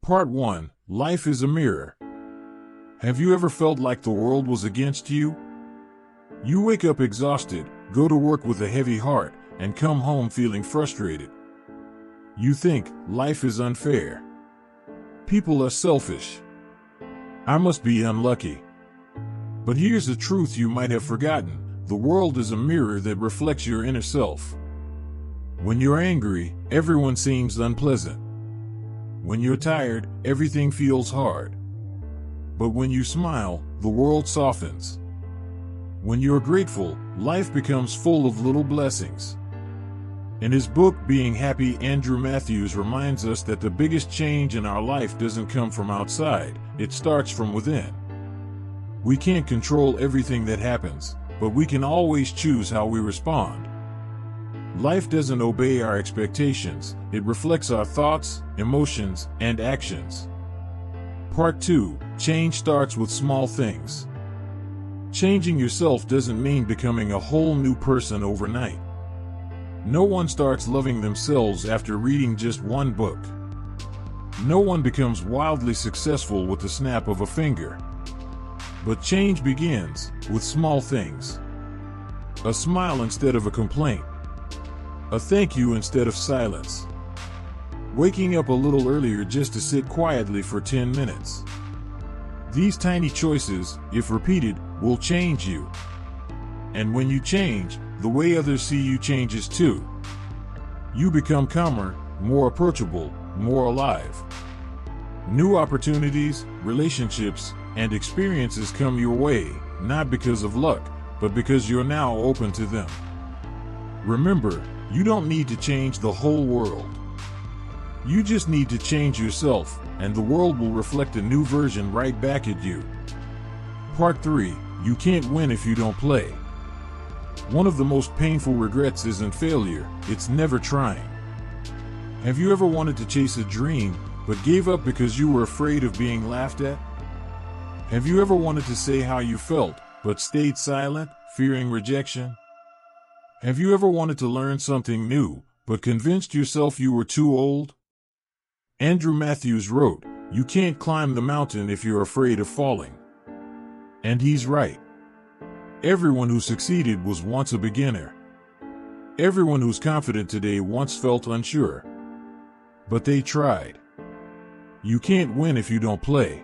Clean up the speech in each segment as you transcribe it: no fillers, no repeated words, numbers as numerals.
Part 1. Life is a mirror. Have you ever felt like the world was against you? You wake up exhausted, go to work with a heavy heart, and come home feeling frustrated. You think life is unfair. People are selfish. I must be unlucky. But here's the truth you might have forgotten. The world is a mirror that reflects your inner self. When you're angry, everyone seems unpleasant. When you're tired, everything feels hard. But when you smile, the world softens. When you're grateful, life becomes full of little blessings. In his book, Being Happy, Andrew Matthews reminds us that the biggest change in our life doesn't come from outside, it starts from within. We can't control everything that happens, but we can always choose how we respond. Life doesn't obey our expectations, it reflects our thoughts, emotions, and actions. Part 2. Change starts with small things. Changing yourself doesn't mean becoming a whole new person overnight. No one starts loving themselves after reading just one book. No one becomes wildly successful with the snap of a finger. But change begins with small things. A smile instead of a complaint. A thank you instead of silence. Waking up a little earlier just to sit quietly for 10 minutes. These tiny choices, if repeated, will change you. And when you change, the way others see you changes too. You become calmer, more approachable, more alive. New opportunities, relationships, and experiences come your way, not because of luck, but because you're now open to them. Remember, you don't need to change the whole world. You just need to change yourself, and the world will reflect a new version right back at you. Part 3. You can't win if you don't play. One of the most painful regrets isn't failure, it's never trying. Have you ever wanted to chase a dream, but gave up because you were afraid of being laughed at? Have you ever wanted to say how you felt, but stayed silent, fearing rejection? Have you ever wanted to learn something new, but convinced yourself you were too old? Andrew Matthews wrote, "You can't climb the mountain if you're afraid of falling." And he's right. Everyone who succeeded was once a beginner. Everyone who's confident today once felt unsure. But they tried. You can't win if you don't play.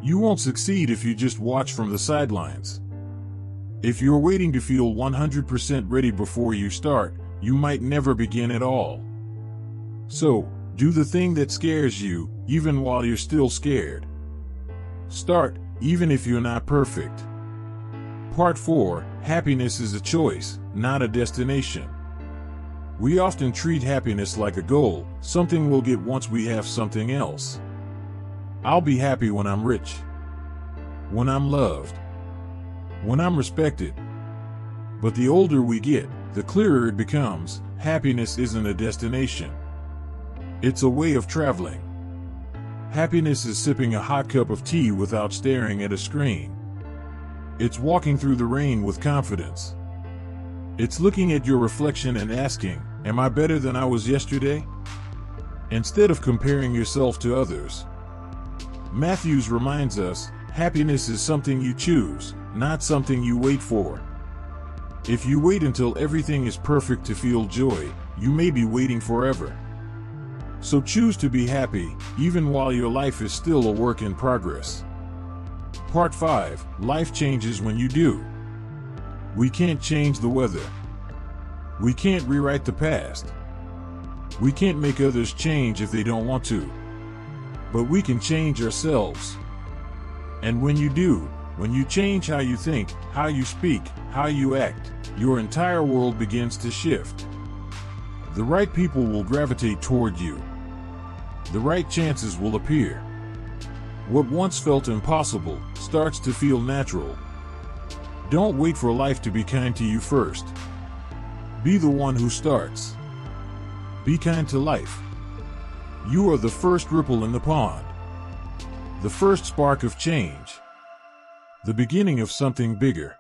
You won't succeed if you just watch from the sidelines. If you're waiting to feel 100% ready before you start, you might never begin at all. So, do the thing that scares you, even while you're still scared. Start, even if you're not perfect. Part 4. Happiness is a choice, not a destination. We often treat happiness like a goal, something we'll get once we have something else. I'll be happy when I'm rich. When I'm loved. When I'm respected. But the older we get, the clearer it becomes, happiness isn't a destination. It's a way of traveling. Happiness is sipping a hot cup of tea without staring at a screen. It's walking through the rain with confidence. It's looking at your reflection and asking, "Am I better than I was yesterday?" Instead of comparing yourself to others. Matthews reminds us, happiness is something you choose, not something you wait for. If you wait until everything is perfect to feel joy, you may be waiting forever. So choose to be happy, even while your life is still a work in progress. Part 5. Life changes when you do. We can't change the weather. We can't rewrite the past. We can't make others change if they don't want to. But we can change ourselves. And when you do, when you change how you think, how you speak, how you act, your entire world begins to shift. The right people will gravitate toward you. The right chances will appear. What once felt impossible starts to feel natural. Don't wait for life to be kind to you first. Be the one who starts. Be kind to life. You are the first ripple in the pond. The first spark of change. The beginning of something bigger.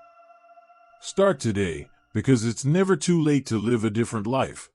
Start today, because it's never too late to live a different life.